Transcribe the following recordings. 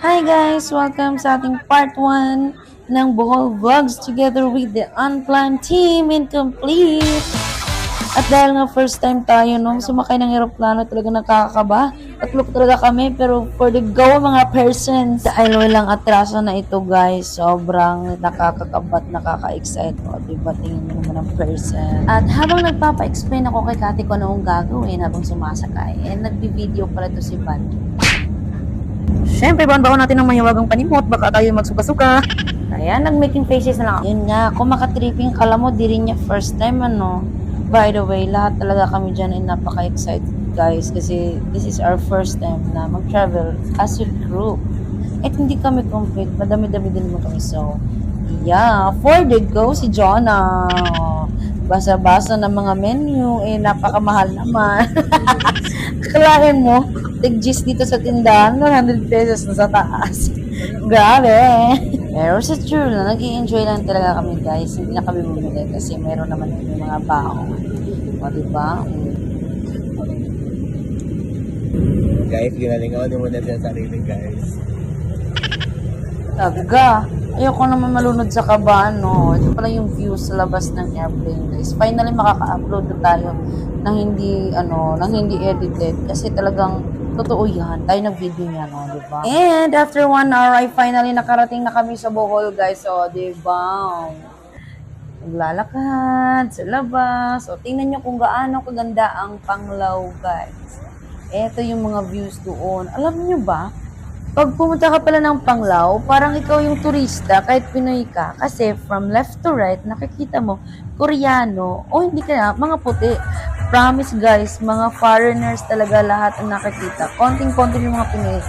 Hi guys! Welcome sa ating part 1 ng Bohol Vlogs together with the Unplanned Team Incomplete. At dahil nga first time tayo nung sumakay ng eroplano, talaga nakakakaba. Tatlo talaga kami pero for the go mga persons. Dahil walang atraso na ito guys, sobrang nakakakabat, nakaka-excite. O diba, tingin mo naman ang person. At habang nagpapa-explain ako kay Kati ko anong gagawin habang sumasakay, nagbi-video pala to si Van. Siyempre, baon-baon natin ng mahiwagang panimot, baka tayo magsuka-suka. Kaya, nag-making faces na lang. Yun nga, kung makatripping, kala mo, di rin niya first time, ano. By the way, lahat talaga kami dyan ay napaka-excited, guys, kasi this is our first time na mag-travel as a group. At hindi kami complete, madami-dami din naman kami, so, yeah, for the go, si Jonah. Basa-basa ng mga menu, napakamahal naman. Kalahin mo, tig-gis dito sa tindahan, 100 pesos na sa taas. Grabe! Pero sa true na, nag-i-enjoy lang talaga kami guys. Hindi na kami bumili kasi meron naman kami mga baon. O diba? Guys, ginalingaw mo na siya sarili guys. Taga. Ayoko naman malunod sa kabaan, no. Ito pala yung view sa labas ng airplane, guys. Finally, makaka-upload na tayo ng hindi edited. Kasi talagang totoo yan. Tayo nag-video niya, no, diba? And after 1 hour, ay finally nakarating na kami sa Bohol, guys. So, diba? Naglalakad sa labas. So, tingnan nyo kung gaano kaganda ang Panglao, guys. Ito yung mga views doon. Alam nyo ba? Pag pumunta ka pala ng Panglao, parang ikaw yung turista kahit Pinoy ka. Kasi from left to right, nakikita mo, Koreano, o hindi kaya, mga puti. Promise guys, mga foreigners talaga lahat ang nakikita. Konting-konti yung mga Pinoy.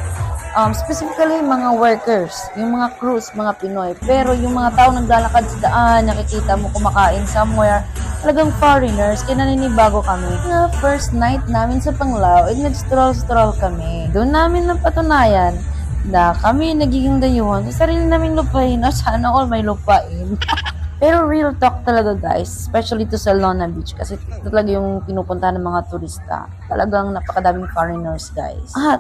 Specifically, mga workers, yung mga crews, mga Pinoy. Pero yung mga tao naglalakad sa daan, nakikita mo kumakain somewhere, talagang foreigners, kaya naninibago kami. Na first night namin sa Panglao, nag-stroll-stroll kami. Doon namin napatunayan na kami nagiging dayuhan sa sarili naming lupain o sana all may lupain. Pero real talk talaga guys, especially to sa Lona Beach kasi ito talaga yung pinupuntahan ng mga turista. Talagang napakadaming foreigners guys. At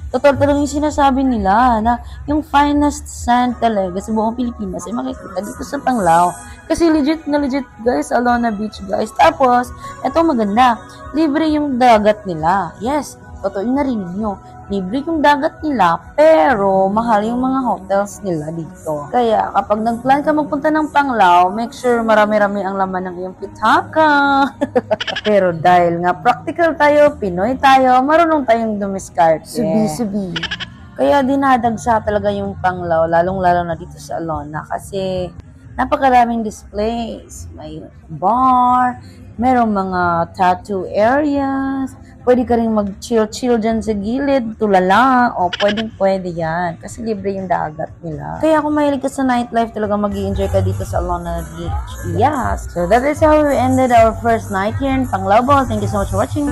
totoo talaga yung sinasabi nila na yung finest sand talaga sa buong Pilipinas ay makikita dito sa Panglao. Kasi legit na legit guys, Alona Beach guys. Tapos, eto maganda, libre yung dagat nila. Yes, totoo yung narinig nyo. Libre yung dagat nila, pero mahal yung mga hotels nila dito. Kaya kapag nag-plan ka magpunta ng Panglao, make sure marami-rami ang laman ng iyong pitaka. Pero dahil nga practical tayo, Pinoy tayo, marunong tayong dumiskarte. Subi-subi. Kaya dinadagsa talaga yung Panglao, lalong-lalo na dito sa Alona kasi napakaraming displays. May bar, merong mga tattoo areas, pwede ka rin mag-chill-chill dyan sa gilid, tulala, o pwedeng-pwede yan. Kasi libre yung dagat nila. Kaya kung mahilig ka sa nightlife, talaga mag-i-enjoy ka dito sa Alona Beach. Yes! So that is how we ended our first night here in Panglao. Thank you so much for watching.